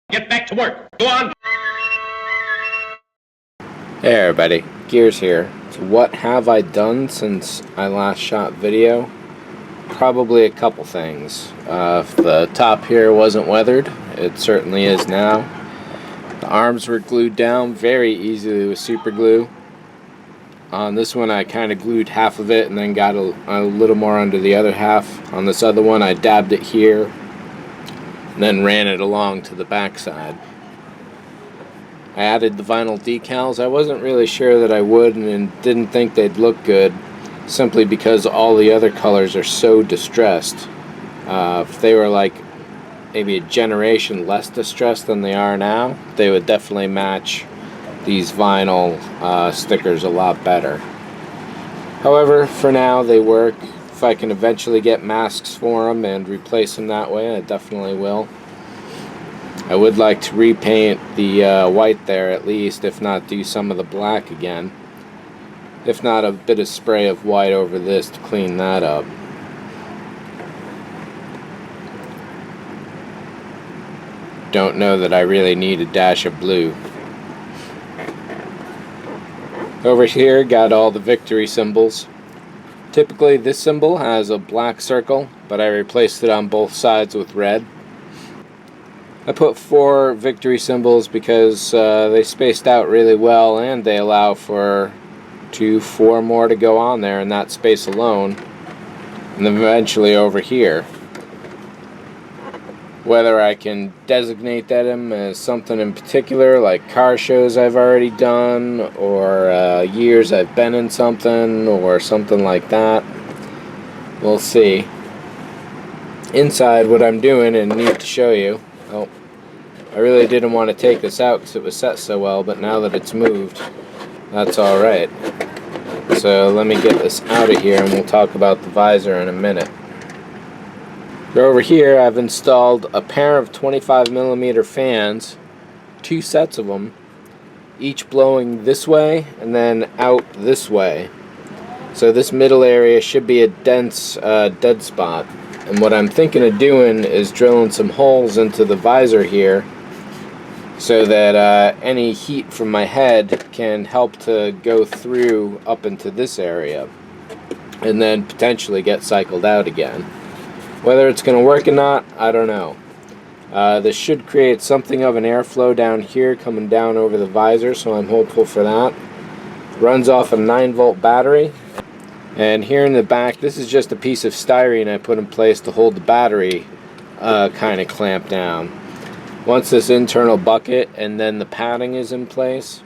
Get back to work. Go on. Hey everybody, Gears here. So what have I done since I last shot video? Probably a couple things. If the top here wasn't weathered, it certainly is now. The arms were glued down very easily with super glue. On this one I kind of glued half of it and then got a little more under the other half. On this other one I dabbed it here and then ran it along to the back side. I added the vinyl decals. I wasn't really sure that I would and didn't think they'd look good, simply because all the other colors are so distressed. If they were like maybe a generation less distressed than they are now, they would definitely match these vinyl stickers a lot better. However, for now they work. If I can eventually get masks for them and replace them that way, I definitely will. I would like to repaint the white there at least, if not do some of the black again. If not, a bit of spray of white over this to clean that up. Don't know that I really need a dash of blue. Over here, got all the victory symbols. Typically this symbol has a black circle, but I replaced it on both sides with red. I put 4 victory symbols because they spaced out really well and they allow for 4 more to go on there in that space alone, and then eventually over here. Whether I can designate them as something in particular, like car shows I've already done, or years I've been in something, or something like that, we'll see. Inside, what I'm doing, and need to show you, oh, I really didn't want to take this out because it was set so well, but now that it's moved, that's alright. So let me get this out of here and we'll talk about the visor in a minute. So over here I've installed a pair of 25mm fans, 2 sets of them, each blowing this way and then out this way. So this middle area should be a dense dead spot. And what I'm thinking of doing is drilling some holes into the visor here so that any heat from my head can help to go through up into this area and then potentially get cycled out again. Whether it's going to work or not, I don't know. This should create something of an airflow down here coming down over the visor, so I'm hopeful for that. Runs off a 9-volt battery. And here in the back, this is just a piece of styrene I put in place to hold the battery kind of clamped down. Once this internal bucket and then the padding is in place,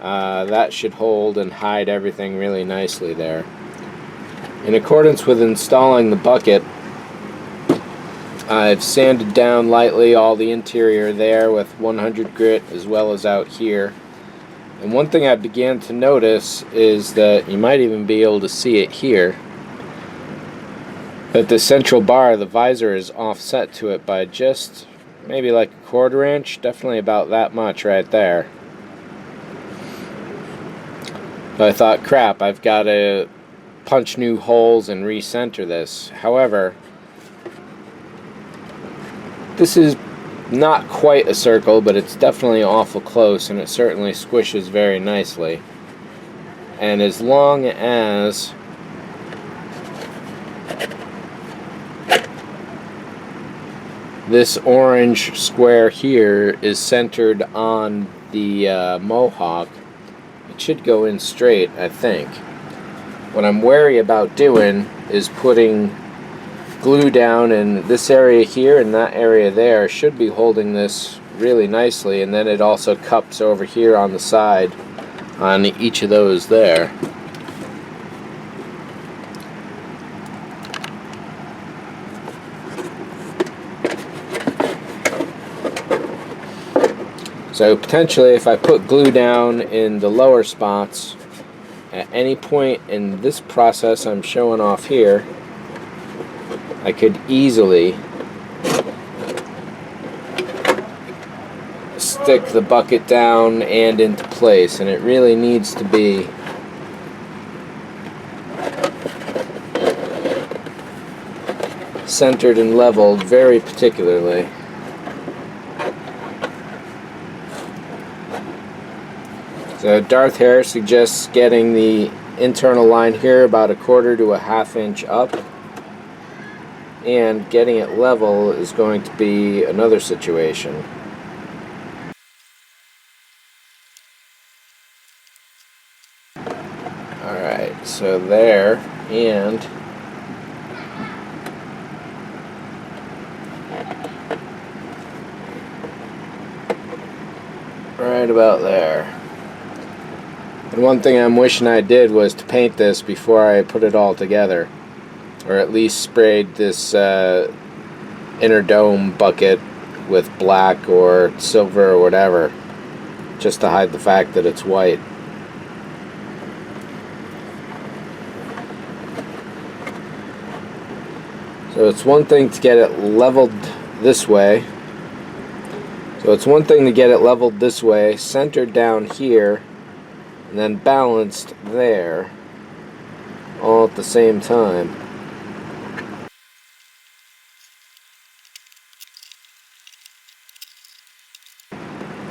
that should hold and hide everything really nicely there. In accordance with installing the bucket, I've sanded down lightly all the interior there with 100 grit as well as out here. And one thing I began to notice is that you might even be able to see it here, that the central bar of the visor is offset to it by just maybe like a 1/4 inch, definitely about that much right there. But I thought, crap, I've got to punch new holes and recenter this. However, this is not quite a circle, but it's definitely awful close, and it certainly squishes very nicely. And as long as this orange square here is centered on the Mohawk, it should go in straight, I think. What I'm wary about doing is putting glue down in this area here and that area there. Should be holding this really nicely, and then it also cups over here on the side on each of those there. So potentially if I put glue down in the lower spots at any point in this process I'm showing off here, I could easily stick the bucket down and into place, and it really needs to be centered and leveled very particularly. So Darth Hare suggests getting the internal line here about 1/4 to a 1/2 inch up, and getting it level is going to be another situation. Alright, so there, and right about there. And one thing I'm wishing I did was to paint this before I put it all together, or at least sprayed this inner dome bucket with black or silver or whatever, just to hide the fact that it's white. So it's one thing to get it leveled this way. So it's one thing to get it leveled this way, centered down here, and then balanced there, all at the same time.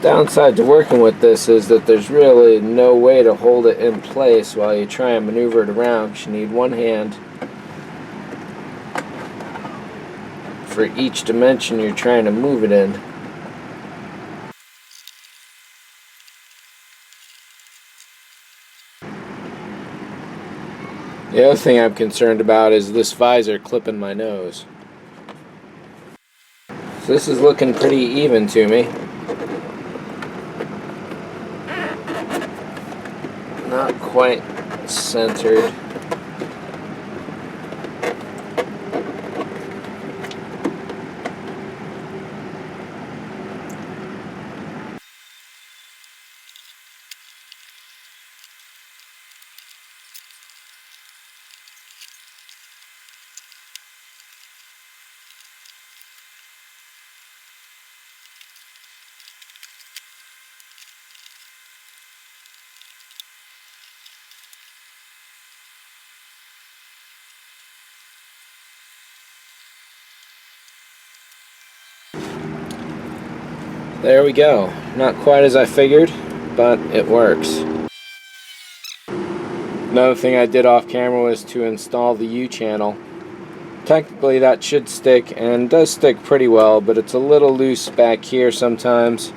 Downside to working with this is that there's really no way to hold it in place while you try and maneuver it around, because you need one hand for each dimension you're trying to move it in. The other thing I'm concerned about is this visor clipping my nose. So this is looking pretty even to me. Not quite centered. There we go. Not quite as I figured, but it works. Another thing I did off camera was to install the U-channel. Technically that should stick, and does stick pretty well, but it's a little loose back here sometimes.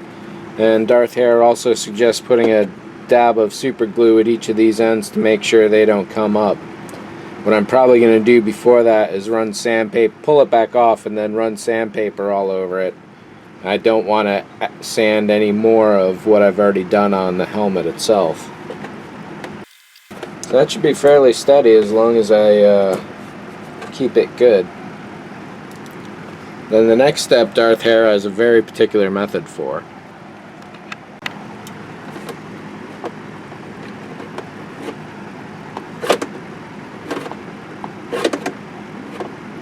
And Darth Hare also suggests putting a dab of super glue at each of these ends to make sure they don't come up. What I'm probably going to do before that is run sandpaper, pull it back off, and then run sandpaper all over it. I don't want to sand any more of what I've already done on the helmet itself. So that should be fairly steady as long as I keep it good. Then the next step Darth Hare has a very particular method for.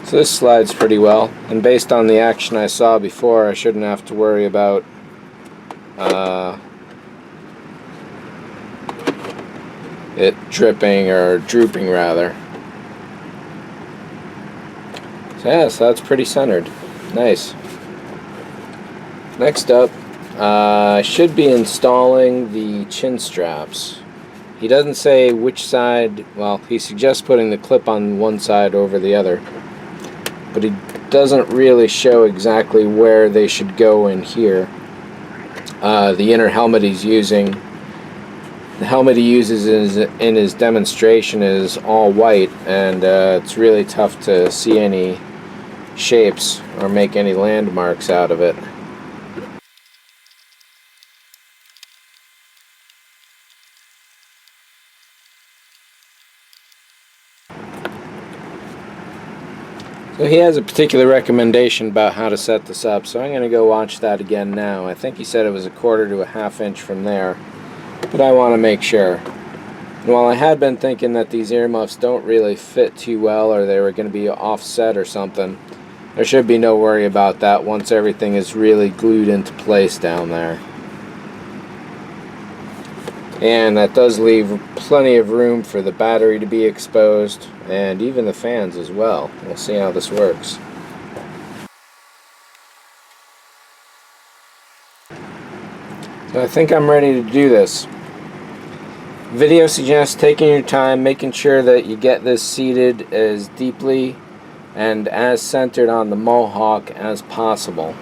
So this slides pretty well, and based on the action I saw before, I shouldn't have to worry about it dripping or drooping rather. So yeah, so that's pretty centered. Nice. Next up, I should be installing the chin straps. He doesn't say which side, well, he suggests putting the clip on one side over the other, but he doesn't really show exactly where they should go in here. The inner helmet he's using, the helmet he uses in his demonstration is all white, and it's really tough to see any shapes or make any landmarks out of it. So he has a particular recommendation about how to set this up, so I'm going to go watch that again now. I think he said it was 1/4 to a 1/2 inch from there, but I want to make sure. And while I had been thinking that these earmuffs don't really fit too well, or they were going to be offset or something, there should be no worry about that once everything is really glued into place down there. And that does leave plenty of room for the battery to be exposed, and even the fans as well. We'll see how this works. So I think I'm ready to do this. Video suggests taking your time, making sure that you get this seated as deeply and as centered on the mohawk as possible.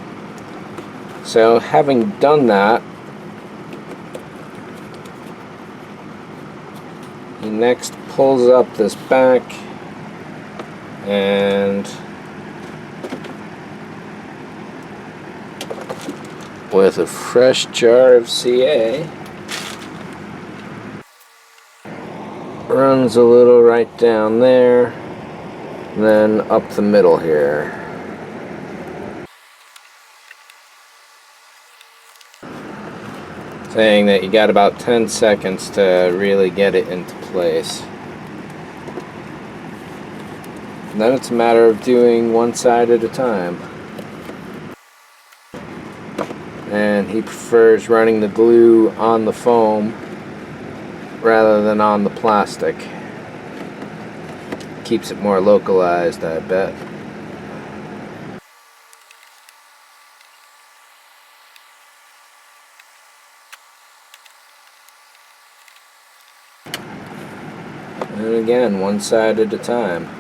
So having done that, he next pulls up this back and with a fresh jar of CA, runs a little right down there, then up the middle here. Saying that you got about 10 seconds to really get it into place. And then it's a matter of doing one side at a time. And he prefers running the glue on the foam rather than on the plastic. Keeps it more localized, I bet. And again, one side at a time.